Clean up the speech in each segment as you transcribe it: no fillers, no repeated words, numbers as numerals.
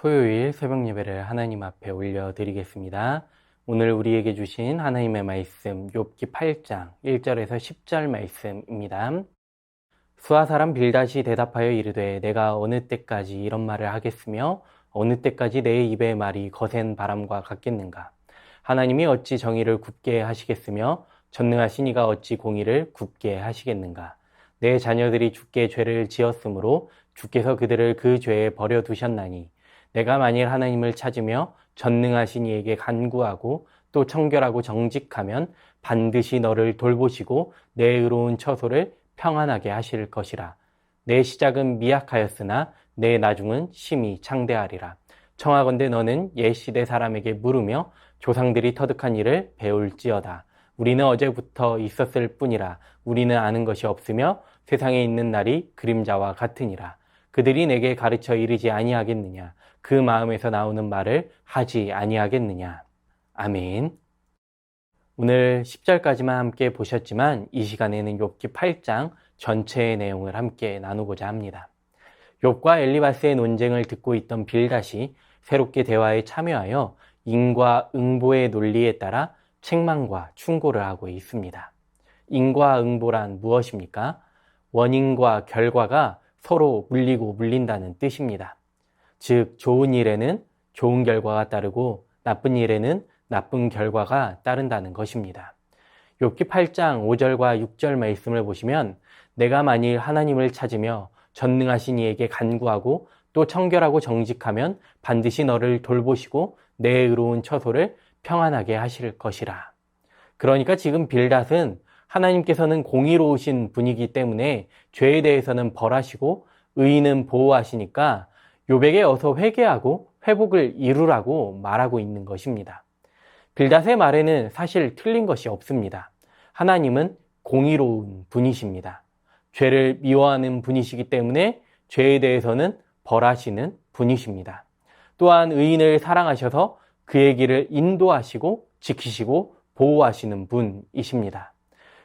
토요일 새벽 예배를 하나님 앞에 올려드리겠습니다. 오늘 우리에게 주신 하나님의 말씀 욥기 8장 1절에서 10절 말씀입니다. 수하 사람 빌닷이 대답하여 이르되 내가 어느 때까지 이런 말을 하겠으며 어느 때까지 내 입의 말이 거센 바람과 같겠는가. 하나님이 어찌 정의를 굽게 하시겠으며 전능하신 이가 어찌 공의를 굽게 하시겠는가. 내 자녀들이 주께 죄를 지었으므로 주께서 그들을 그 죄에 버려두셨나니 내가 만일 하나님을 찾으며 전능하신 이에게 간구하고 또 청결하고 정직하면 반드시 너를 돌보시고 내 의로운 처소를 평안하게 하실 것이라. 내 시작은 미약하였으나 내 나중은 심히 창대하리라. 청하건대 너는 옛 시대 사람에게 물으며 조상들이 터득한 일을 배울지어다. 우리는 어제부터 있었을 뿐이라. 우리는 아는 것이 없으며 세상에 있는 날이 그림자와 같으니라. 그들이 내게 가르쳐 이르지 아니하겠느냐. 그 마음에서 나오는 말을 하지 아니하겠느냐. 아멘. 오늘 10절까지만 함께 보셨지만 이 시간에는 욥기 8장 전체의 내용을 함께 나누고자 합니다. 욥과 엘리바스의 논쟁을 듣고 있던 빌닷이 새롭게 대화에 참여하여 인과 응보의 논리에 따라 책망과 충고를 하고 있습니다. 인과 응보란 무엇입니까? 원인과 결과가 서로 물리고 물린다는 뜻입니다. 즉 좋은 일에는 좋은 결과가 따르고 나쁜 일에는 나쁜 결과가 따른다는 것입니다. 욥기 8장 5절과 6절 말씀을 보시면 내가 만일 하나님을 찾으며 전능하신 이에게 간구하고 또 청결하고 정직하면 반드시 너를 돌보시고 내 의로운 처소를 평안하게 하실 것이라. 그러니까 지금 빌닷은 하나님께서는 공의로우신 분이기 때문에 죄에 대해서는 벌하시고 의인은 보호하시니까 욥에게 어서 회개하고 회복을 이루라고 말하고 있는 것입니다. 빌닷의 말에는 사실 틀린 것이 없습니다. 하나님은 공의로운 분이십니다. 죄를 미워하는 분이시기 때문에 죄에 대해서는 벌하시는 분이십니다. 또한 의인을 사랑하셔서 그의 길을 인도하시고 지키시고 보호하시는 분이십니다.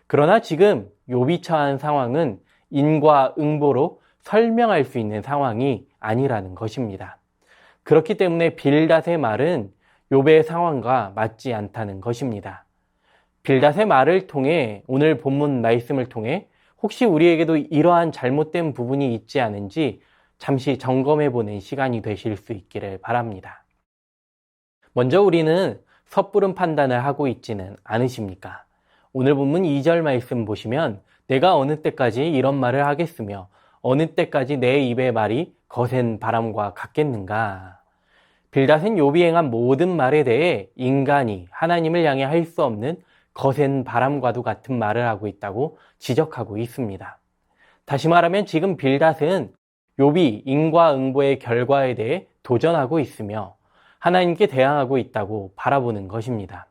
그러나 지금 욥이 처한 상황은 인과응보로 설명할 수 있는 상황이 아니라는 것입니다. 그렇기 때문에 빌닷의 말은 욥의 상황과 맞지 않다는 것입니다. 빌닷의 말을 통해 오늘 본문 말씀을 통해 혹시 우리에게도 이러한 잘못된 부분이 있지 않은지 잠시 점검해보는 시간이 되실 수 있기를 바랍니다. 먼저 우리는 섣부른 판단을 하고 있지는 않으십니까? 오늘 본문 2절 말씀 보시면 내가 어느 때까지 이런 말을 하겠으며 어느 때까지 내 입의 말이 거센 바람과 같겠는가? 빌닷은 욥이 행한 모든 말에 대해 인간이 하나님을 향해 할 수 없는 거센 바람과도 같은 말을 하고 있다고 지적하고 있습니다. 다시 말하면 지금 빌닷은 욥이 인과응보의 결과에 대해 도전하고 있으며 하나님께 대항하고 있다고 바라보는 것입니다.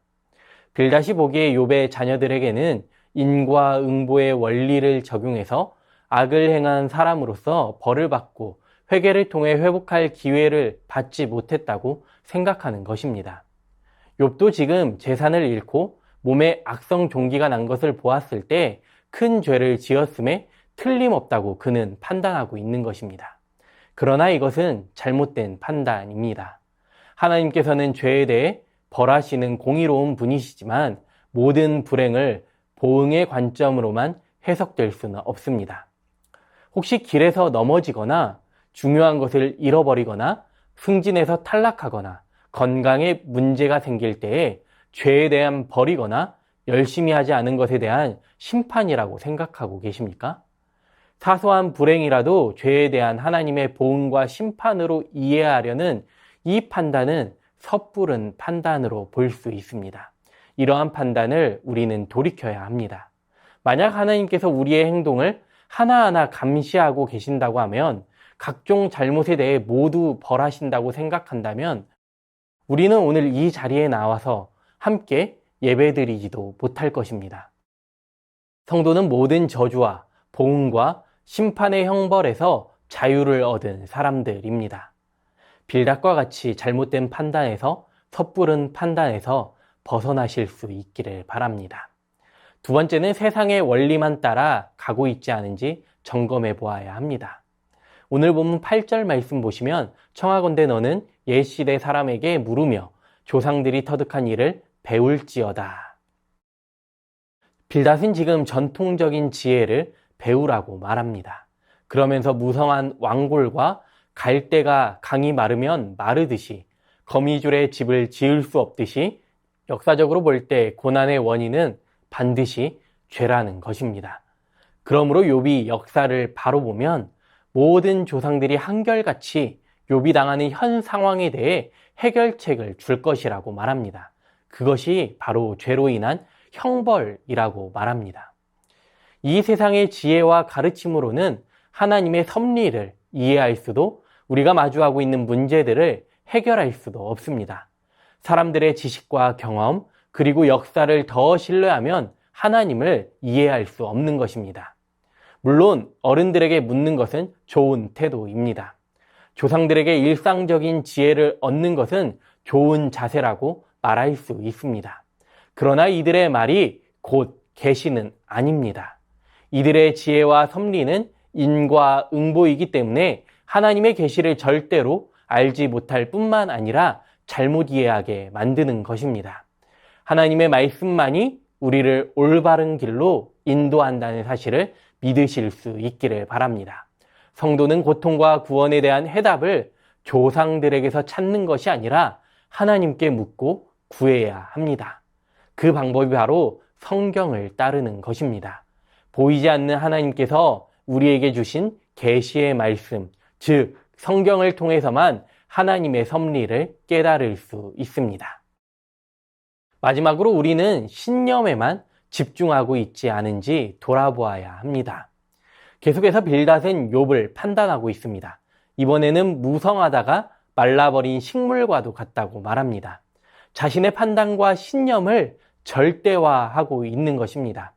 빌닷이 보기에 욥의 자녀들에게는 인과응보의 원리를 적용해서 악을 행한 사람으로서 벌을 받고 회개를 통해 회복할 기회를 받지 못했다고 생각하는 것입니다. 욥도 지금 재산을 잃고 몸에 악성 종기가 난 것을 보았을 때 큰 죄를 지었음에 틀림없다고 그는 판단하고 있는 것입니다. 그러나 이것은 잘못된 판단입니다. 하나님께서는 죄에 대해 벌하시는 공의로운 분이시지만 모든 불행을 보응의 관점으로만 해석될 수는 없습니다. 혹시 길에서 넘어지거나 중요한 것을 잃어버리거나 승진에서 탈락하거나 건강에 문제가 생길 때에 죄에 대한 벌이거나 열심히 하지 않은 것에 대한 심판이라고 생각하고 계십니까? 사소한 불행이라도 죄에 대한 하나님의 보응과 심판으로 이해하려는 이 판단은 섣부른 판단으로 볼 수 있습니다. 이러한 판단을 우리는 돌이켜야 합니다. 만약 하나님께서 우리의 행동을 하나하나 감시하고 계신다고 하면 각종 잘못에 대해 모두 벌하신다고 생각한다면 우리는 오늘 이 자리에 나와서 함께 예배드리지도 못할 것입니다. 성도는 모든 저주와 보응과 심판의 형벌에서 자유를 얻은 사람들입니다. 빌닷과 같이 잘못된 판단에서 섣부른 판단에서 벗어나실 수 있기를 바랍니다. 두 번째는 세상의 원리만 따라 가고 있지 않은지 점검해 보아야 합니다. 오늘 본문 8절 말씀 보시면 청하건대 너는 옛시대 사람에게 물으며 조상들이 터득한 일을 배울지어다. 빌닷은 지금 전통적인 지혜를 배우라고 말합니다. 그러면서 무성한 왕골과 갈대가 강이 마르면 마르듯이 거미줄에 집을 지을 수 없듯이 역사적으로 볼 때 고난의 원인은 반드시 죄라는 것입니다. 그러므로 욥이 역사를 바로 보면 모든 조상들이 한결같이 욥이 당하는 현 상황에 대해 해결책을 줄 것이라고 말합니다. 그것이 바로 죄로 인한 형벌이라고 말합니다. 이 세상의 지혜와 가르침으로는 하나님의 섭리를 이해할 수도 우리가 마주하고 있는 문제들을 해결할 수도 없습니다. 사람들의 지식과 경험 그리고 역사를 더 신뢰하면 하나님을 이해할 수 없는 것입니다. 물론 어른들에게 묻는 것은 좋은 태도입니다. 조상들에게 일상적인 지혜를 얻는 것은 좋은 자세라고 말할 수 있습니다. 그러나 이들의 말이 곧 계시는 아닙니다. 이들의 지혜와 섭리는 인과 응보이기 때문에 하나님의 계시를 절대로 알지 못할 뿐만 아니라 잘못 이해하게 만드는 것입니다. 하나님의 말씀만이 우리를 올바른 길로 인도한다는 사실을 믿으실 수 있기를 바랍니다. 성도는 고통과 구원에 대한 해답을 조상들에게서 찾는 것이 아니라 하나님께 묻고 구해야 합니다. 그 방법이 바로 성경을 따르는 것입니다. 보이지 않는 하나님께서 우리에게 주신 계시의 말씀, 즉 성경을 통해서만 하나님의 섭리를 깨달을 수 있습니다. 마지막으로 우리는 신념에만 집중하고 있지 않은지 돌아보아야 합니다. 계속해서 빌닷은 욥을 판단하고 있습니다. 이번에는 무성하다가 말라버린 식물과도 같다고 말합니다. 자신의 판단과 신념을 절대화하고 있는 것입니다.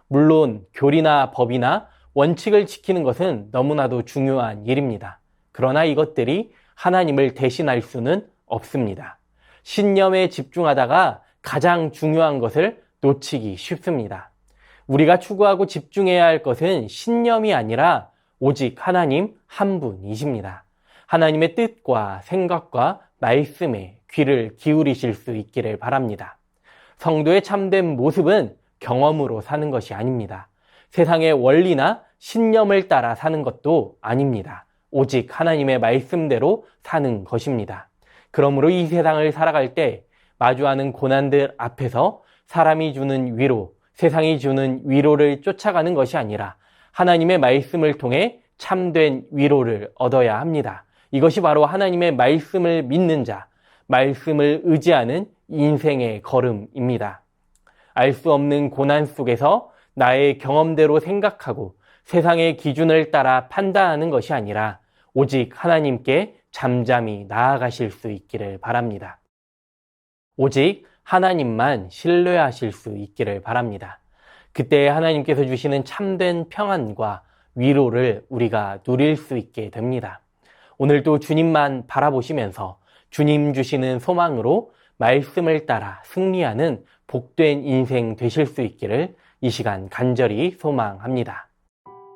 물론 교리나 법이나 원칙을 지키는 것은 너무나도 중요한 일입니다. 그러나 이것들이 하나님을 대신할 수는 없습니다. 신념에 집중하다가 가장 중요한 것을 놓치기 쉽습니다. 우리가 추구하고 집중해야 할 것은 신념이 아니라 오직 하나님 한 분이십니다. 하나님의 뜻과 생각과 말씀에 귀를 기울이실 수 있기를 바랍니다. 성도의 참된 모습은 경험으로 사는 것이 아닙니다. 세상의 원리나 신념을 따라 사는 것도 아닙니다. 오직 하나님의 말씀대로 사는 것입니다. 그러므로 이 세상을 살아갈 때 마주하는 고난들 앞에서 사람이 주는 위로, 세상이 주는 위로를 쫓아가는 것이 아니라 하나님의 말씀을 통해 참된 위로를 얻어야 합니다. 이것이 바로 하나님의 말씀을 믿는 자, 말씀을 의지하는 인생의 걸음입니다. 알 수 없는 고난 속에서 나의 경험대로 생각하고 세상의 기준을 따라 판단하는 것이 아니라 오직 하나님께 잠잠히 나아가실 수 있기를 바랍니다. 오직 하나님만 신뢰하실 수 있기를 바랍니다. 그때 하나님께서 주시는 참된 평안과 위로를 우리가 누릴 수 있게 됩니다. 오늘도 주님만 바라보시면서 주님 주시는 소망으로 말씀을 따라 승리하는 복된 인생 되실 수 있기를 이 시간 간절히 소망합니다.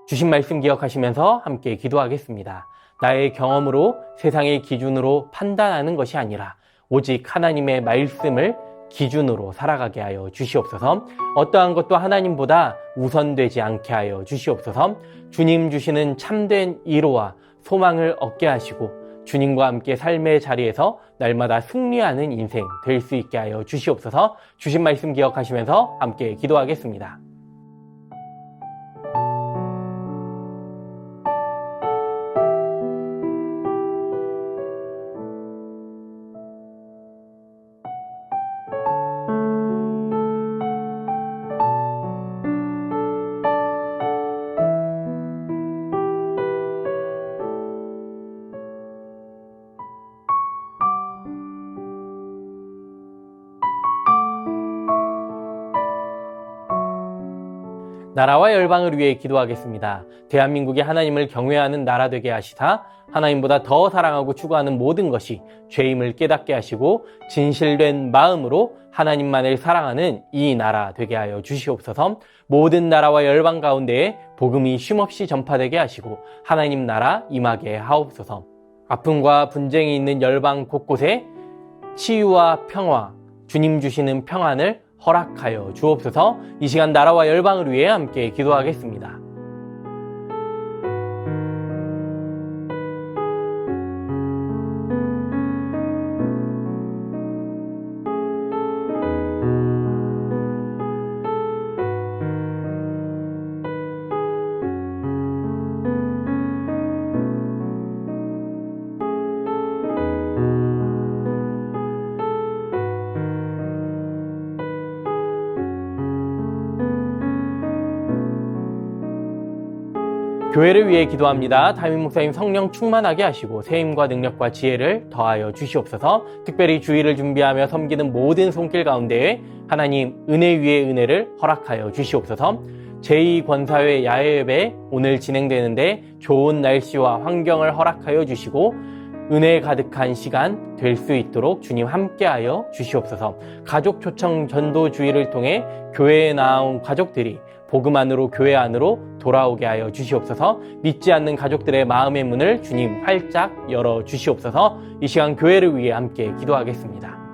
주신 말씀 기억하시면서 함께 기도하겠습니다. 나의 경험으로 세상의 기준으로 판단하는 것이 아니라 오직 하나님의 말씀을 기준으로 살아가게 하여 주시옵소서. 어떠한 것도 하나님보다 우선되지 않게 하여 주시옵소서. 주님 주시는 참된 위로와 소망을 얻게 하시고 주님과 함께 삶의 자리에서 날마다 승리하는 인생 될 수 있게 하여 주시옵소서. 주신 말씀 기억하시면서 함께 기도하겠습니다. 나라와 열방을 위해 기도하겠습니다. 대한민국이 하나님을 경외하는 나라 되게 하시사 하나님보다 더 사랑하고 추구하는 모든 것이 죄임을 깨닫게 하시고 진실된 마음으로 하나님만을 사랑하는 이 나라 되게 하여 주시옵소서. 모든 나라와 열방 가운데에 복음이 쉼없이 전파되게 하시고 하나님 나라 임하게 하옵소서. 아픔과 분쟁이 있는 열방 곳곳에 치유와 평화, 주님 주시는 평안을 허락하여 주옵소서. 이 시간 나라와 열방을 위해 함께 기도하겠습니다. 교회를 위해 기도합니다. 담임 목사님 성령 충만하게 하시고 세임과 능력과 지혜를 더하여 주시옵소서. 특별히 주일을 준비하며 섬기는 모든 손길 가운데에 하나님 은혜 위에 은혜를 허락하여 주시옵소서. 제2권사회 야외예배 오늘 진행되는데 좋은 날씨와 환경을 허락하여 주시고 은혜 가득한 시간 될 수 있도록 주님 함께하여 주시옵소서. 가족 초청 전도 주일을 통해 교회에 나온 가족들이 복음 안으로 교회 안으로 돌아오게 하여 주시옵소서. 믿지 않는 가족들의 마음의 문을 주님 활짝 열어 주시옵소서. 이 시간 교회를 위해 함께 기도하겠습니다.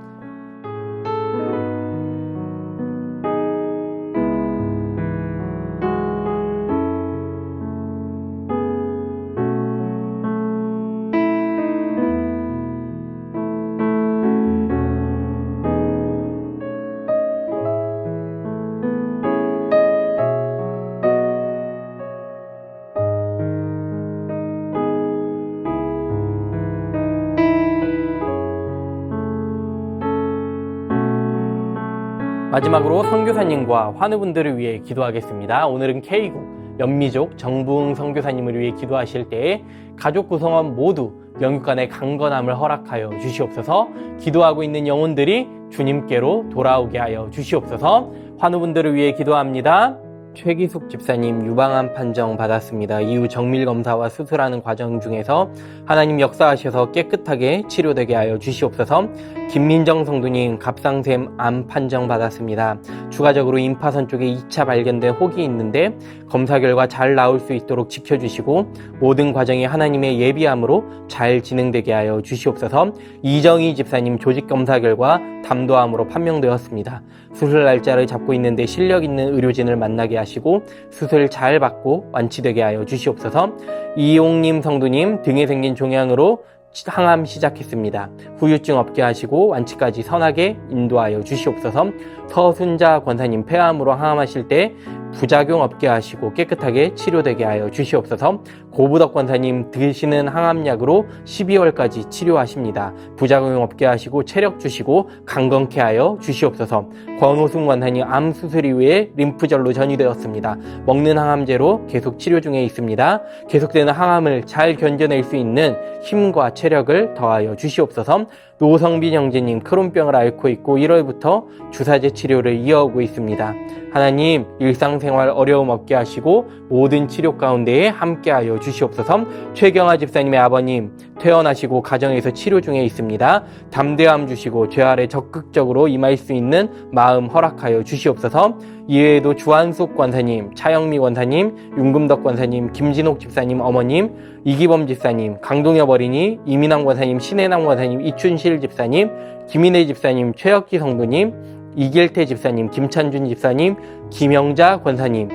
마지막으로 선교사님과 환우분들을 위해 기도하겠습니다. 오늘은 K국 연미족 정부흥 선교사님을 위해 기도하실 때에 가족 구성원 모두 영육 간의 강건함을 허락하여 주시옵소서. 기도하고 있는 영혼들이 주님께로 돌아오게 하여 주시옵소서. 환우분들을 위해 기도합니다. 최기숙 집사님 유방암 판정 받았습니다. 이후 정밀검사와 수술하는 과정 중에서 하나님 역사하셔서 깨끗하게 치료되게 하여 주시옵소서. 김민정 성도님 갑상샘 암 판정 받았습니다. 추가적으로 임파선 쪽에 2차 발견된 혹이 있는데 검사 결과 잘 나올 수 있도록 지켜주시고 모든 과정이 하나님의 예비함으로 잘 진행되게 하여 주시옵소서. 이정희 집사님 조직검사 결과 담도암으로 판명되었습니다. 수술 날짜를 잡고 있는데 실력 있는 의료진을 만나게 하시고 수술 잘 받고 완치되게 하여 주시옵소서. 이용님 성도님 등에 생긴 종양으로 항암 시작했습니다. 후유증 없게 하시고 완치까지 선하게 인도하여 주시옵소서. 서순자 권사님 폐암으로 항암하실 때 부작용 없게 하시고 깨끗하게 치료되게 하여 주시옵소서. 고부덕 권사님 드시는 항암약으로 12월까지 치료하십니다. 부작용 없게 하시고 체력 주시고 강건케 하여 주시옵소서. 권호승 권사님 암 수술 이후에 림프절로 전이되었습니다. 먹는 항암제로 계속 치료 중에 있습니다. 계속되는 항암을 잘 견뎌낼 수 있는 힘과 체력을 더하여 주시옵소서. 노성빈 형제님 크론병을 앓고 있고 1월부터 주사제 치료를 이어오고 있습니다. 하나님 일상생활 어려움 없게 하시고 모든 치료 가운데에 함께하여 주시옵소서. 최경아 집사님의 아버님 퇴원하시고 가정에서 치료 중에 있습니다. 담대함 주시고 죄아래 적극적으로 임할 수 있는 마음 허락하여 주시옵소서. 이외에도 주한숙 권사님, 차영미 권사님, 윤금덕 권사님, 김진옥 집사님 어머님, 이기범 집사님, 강동엽 어린이, 이민환 권사님, 신혜남 권사님, 이춘실 집사님, 김인혜 집사님, 최혁기 성도님, 이길태 집사님, 김찬준 집사님, 김영자 권사님,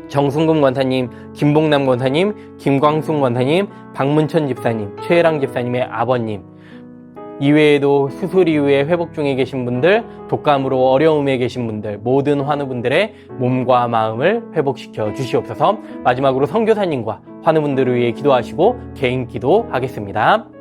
정순금 권사님, 김봉남 권사님, 김광순 권사님, 박문천 집사님, 최혜랑 집사님의 아버님, 이외에도 수술 이후에 회복 중에 계신 분들, 독감으로 어려움에 계신 분들, 모든 환우분들의 몸과 마음을 회복시켜 주시옵소서. 마지막으로 선교사님과 환우분들을 위해 기도하시고 개인 기도하겠습니다.